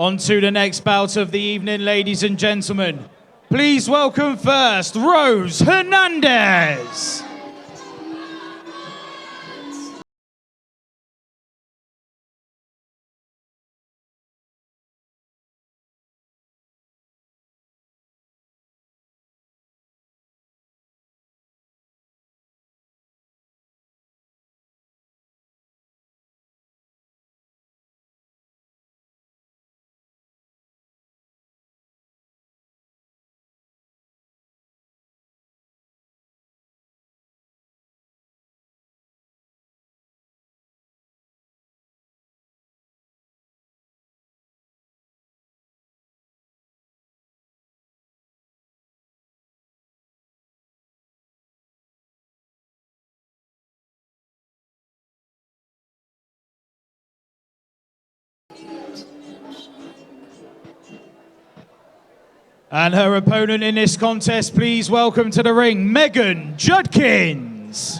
On to the next bout of the evening, ladies and gentlemen. Please welcome first, Rose Hernandez. And her opponent in this contest, please welcome to the ring, Judkins.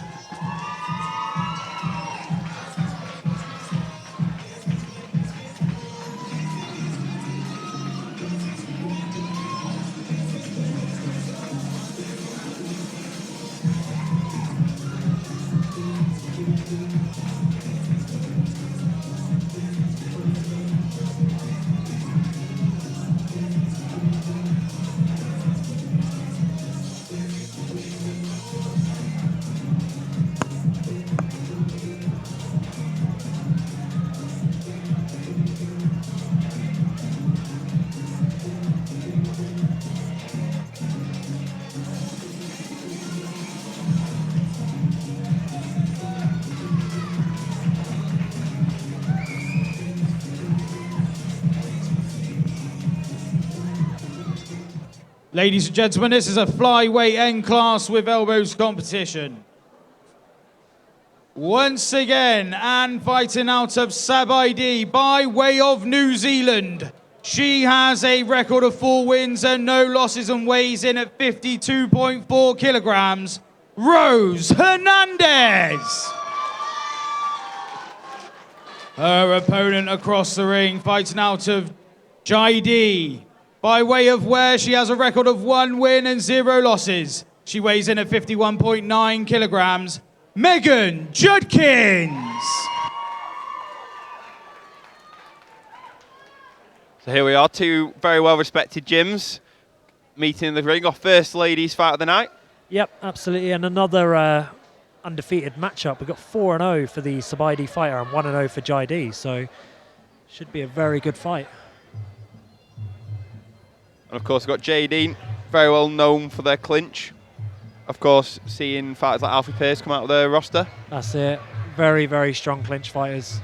Ladies and gentlemen, this is a flyweight end class with elbows competition. Once again, and fighting out of Sabaidi by way of New Zealand. She has a record of 4 wins and no losses and weighs in at 52.4 kilograms. Rose Hernandez. Her opponent across the ring, fighting out of JD. By way of where she has a record of 1 win and 0 losses. She weighs in at 51.9 kilograms. Judkins. So here we are, 2 very well-respected gyms meeting in the ring. Our first ladies fight of the night. Yep, absolutely, and another undefeated matchup. We've got 4-0 for the Sabaidi fighter and 1-0 for JD, so should be a very good fight. And of course, we've got JD, very well known for their clinch. Of course, seeing fighters like Alfie Pearce come out of their roster. That's it. Very, very strong clinch fighters.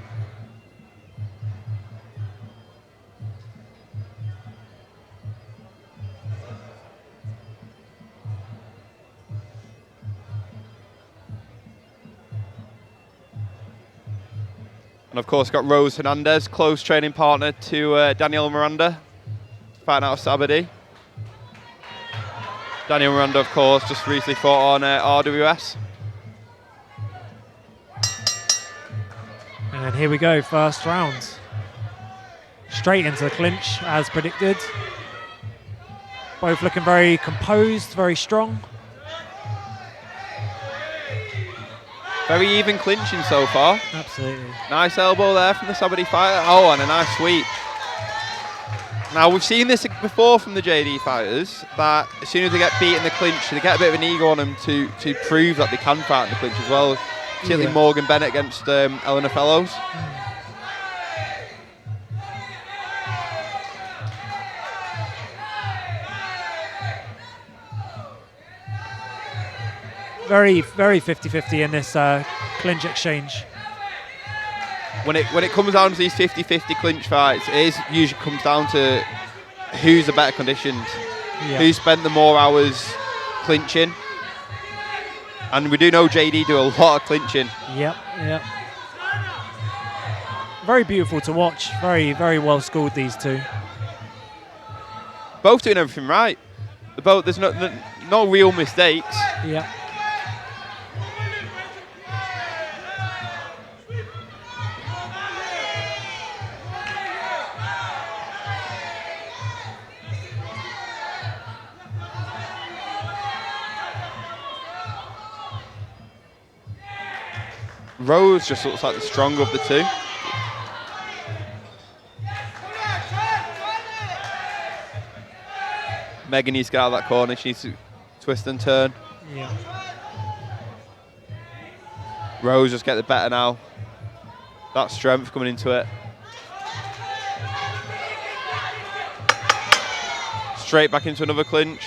And of course, got Rose Hernandez, close training partner to Daniel Miranda, fighting out of Sabaidi. Daniel Miranda, of course, just recently fought on RWS. And here we go, first round. Straight into the clinch, as predicted. Both looking very composed, very strong. Very even clinching so far. Absolutely. Nice elbow there from the Sabaidi fighter. Oh, and a nice sweep. Now, we've seen this before from the JD fighters, that as soon as they get beat in the clinch, they get a bit of an ego on them to prove that they can fight in the clinch as well. Particularly Morgan Bennett against Eleanor Fellows. Very, very 50-50 in this clinch exchange. When it comes down to these 50-50 clinch fights, it usually comes down to who's the better conditioned, who spent the more hours clinching. And we do know JD do a lot of clinching. Yep. Very beautiful to watch. Very, very well schooled, these two. Both doing everything right. There's no real mistakes. Yeah. Rose just looks like the stronger of the two. Megan needs to get out of that corner. She needs to twist and turn. Yeah. Rose just get the better now. That strength coming into it. Straight back into another clinch.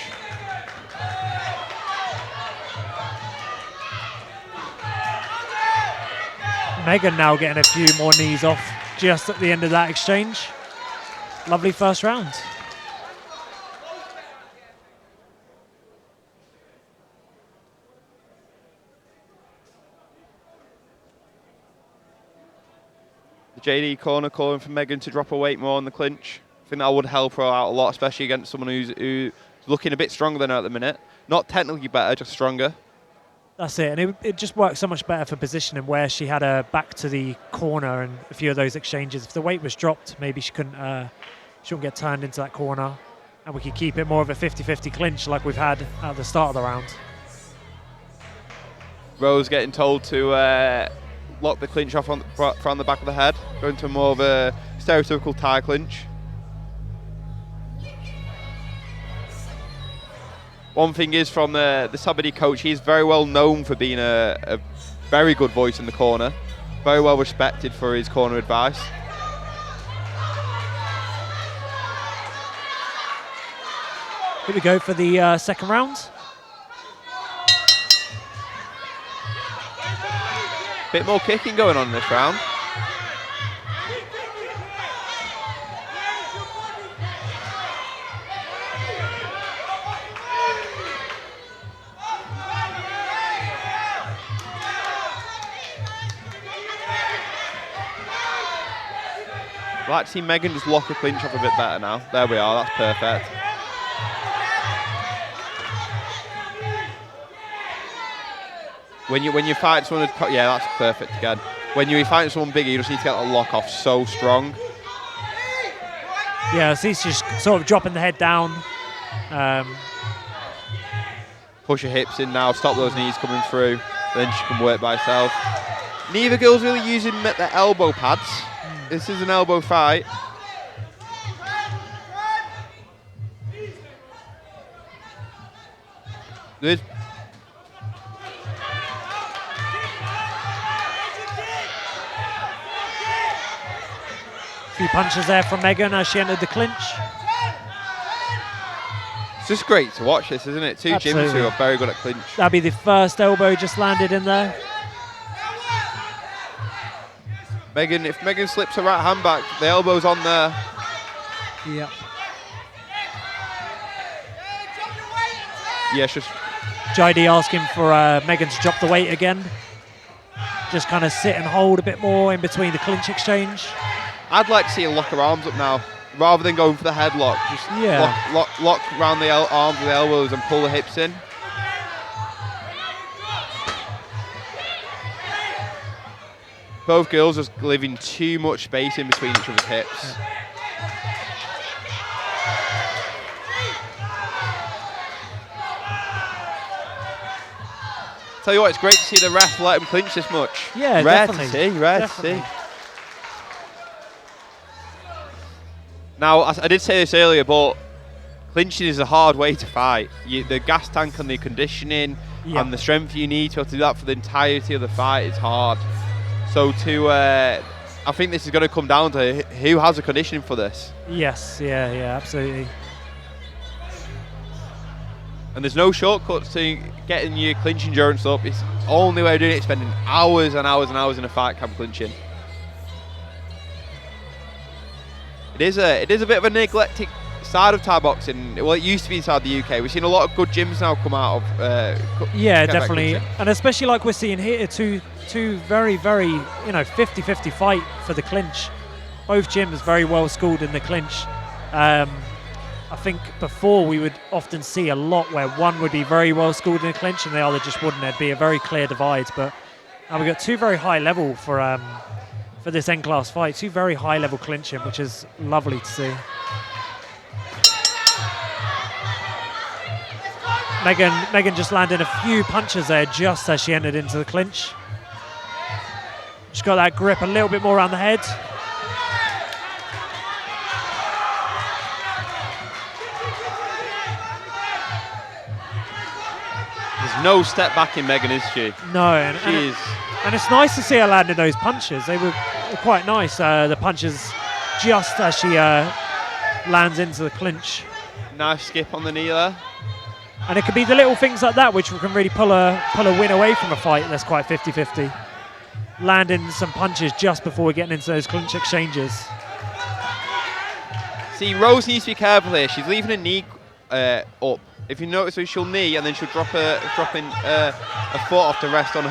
Megan now getting a few more knees off just at the end of that exchange. Lovely first round. The JD corner calling for Megan to drop her weight more on the clinch. I think that would help her out a lot, especially against someone who's looking a bit stronger than her at the minute. Not technically better, just stronger. That's it, and it just worked so much better for positioning where she had her back to the corner and a few of those exchanges. If the weight was dropped, maybe she wouldn't get turned into that corner, and we could keep it more of a 50-50 clinch like we've had at the start of the round. Rose getting told to lock the clinch off from the back of the head, going to more of a stereotypical Thai clinch. One thing is from the Sabadi coach, he's very well known for being a very good voice in the corner, very well respected for his corner advice. Here we go for the second round. Bit more kicking going on in this round. I'd like to see Megan just lock a clinch off a bit better now. There we are, that's perfect. When you fight someone, yeah, that's perfect again. When you fight someone bigger, you just need to get the lock off so strong. Yeah, so he's just sort of dropping the head down. Push her hips in now, stop those knees coming through, then she can work by herself. Neither girl's really using their elbow pads. This is an elbow fight. Good. Few punches there from Megan as she entered the clinch. It's just great to watch this, isn't it? Two Absolutely. gyms who are very good at clinch. That'll be the first elbow just landed in there. Megan, if Megan slips her right hand back, the elbow's on there. Yeah. Yeah, it's just JD asking for Megan to drop the weight again. Just kind of sit and hold a bit more in between the clinch exchange. I'd like to see her lock her arms up now, rather than going for the headlock. Just lock around the arms with the elbows and pull the hips in. Both girls just leaving too much space in between each other's hips. Tell you what, it's great to see the ref let him clinch this much. Yeah, rare definitely. to see, rare Definitely. to see. Now, I did say this earlier, but clinching is a hard way to fight. The gas tank and the conditioning and the strength you need to do that for the entirety of the fight is hard. So I think this is going to come down to who has the conditioning for this. Yes, yeah, absolutely. And there's no shortcuts to getting your clinch endurance up. It's the only way of doing it is spending hours and hours and hours in a fight camp clinching. It is a bit of a neglected side of Thai boxing. Well, it used to be inside the UK. We've seen a lot of good gyms now come out of. Yeah, definitely, and especially like we're seeing here, two very, very 50-50 fight for the clinch. Both gyms very well schooled in the clinch. I think before we would often see a lot where one would be very well schooled in the clinch and the other just wouldn't. There'd be a very clear divide. But now we've got two very high level for this N-class fight. Two very high level clinching, which is lovely to see. Megan just landed a few punches there just as she entered into the clinch. She's got that grip a little bit more around the head. There's no step back in Megan, is she? No, and it's nice to see her landing those punches. They were quite nice. The punches just as she lands into the clinch. Nice skip on the knee there. And it could be the little things like that which can really pull a win away from a fight that's quite 50-50. Landing some punches just before we're getting into those clinch exchanges. See, Rose needs to be careful here. She's leaving her knee up. If you notice, she'll knee and then she'll drop a foot off to rest on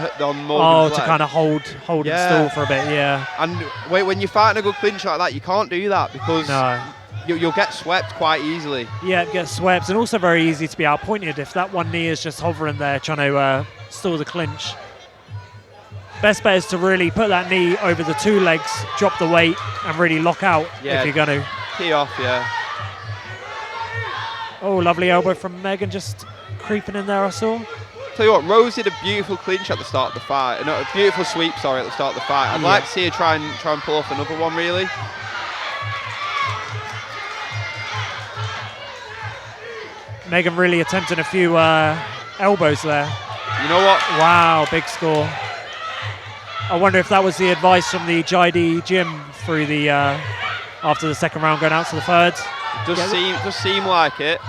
Morgan's leg. To kind of hold and stall for a bit, yeah. And when you're fighting a good clinch like that, you can't do that because you'll get swept quite easily. Yeah, it gets swept, and also very easy to be outpointed if that one knee is just hovering there trying to stall the clinch. Best bet is to really put that knee over the two legs, drop the weight, and really lock out if you're going to. Key off, yeah. Oh, lovely elbow from Megan, just creeping in there, I saw. Tell you what, Rose did a beautiful clinch at the start of the fight. No, a beautiful sweep, sorry, at the start of the fight. I'd like to see her try and pull off another one, really. Megan really attempting a few elbows there. You know what? Wow, big score. I wonder if that was the advice from the JD gym through the after the second round going out to the third. Does seem like it.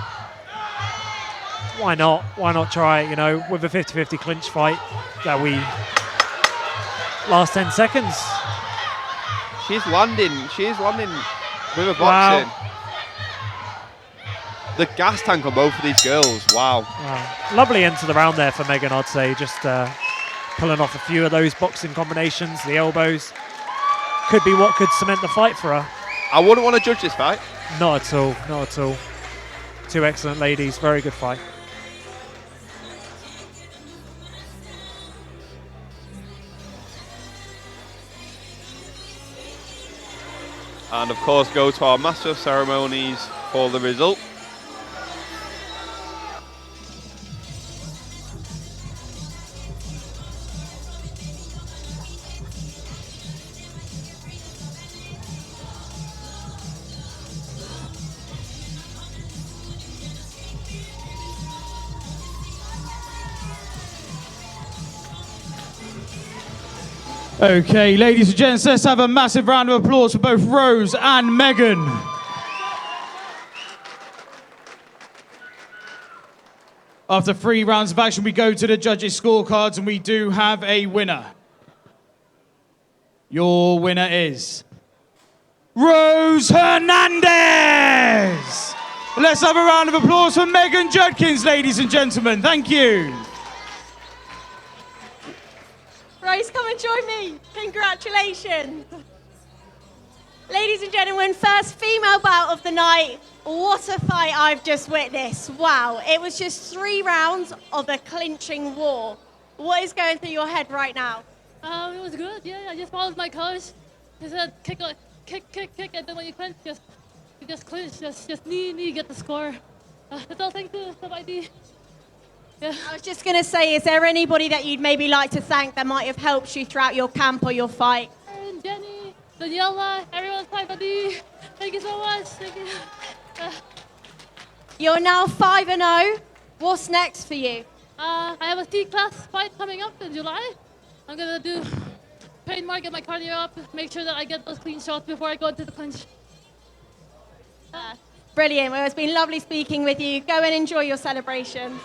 Why not? Why not try it, you know, with a 50-50 clinch fight that we last 10 seconds. She's landing with a boxing. Wow. The gas tank on both of these girls, wow. Lovely end to the round there for Megan, I'd say. Just pulling off a few of those boxing combinations, the elbows. Could be what could cement the fight for her. I wouldn't want to judge this fight. Not at all, not at all. Two excellent ladies, very good fight. And of course go to our Master of Ceremonies for the result. Okay, ladies and gents, let's have a massive round of applause for both Rose and Megan. After 3 rounds of action, we go to the judges' scorecards, and we do have a winner. Your winner is Rose Hernandez. Let's have a round of applause for Megan Judkins, ladies and gentlemen. Thank you. Rose, come and join me. Congratulations. Ladies and gentlemen, first female bout of the night. What a fight I've just witnessed. Wow, it was just 3 rounds of a clinching war. What is going through your head right now? It was good, yeah. I just followed my coach. He said kick, and then when you clinch, just clinch, just knee, get the score. That's all, thank you, somebody. Yeah. I was just going to say, is there anybody that you'd maybe like to thank that might have helped you throughout your camp or your fight? And Jenny, Daniela, everyone's my buddy. Thank you so much. Thank you. You're now 5-0. What's next for you? I have a C-class fight coming up in July. I'm going to train more, get my cardio up, make sure that I get those clean shots before I go into the clinch. Brilliant. Well, it's been lovely speaking with you. Go and enjoy your celebrations.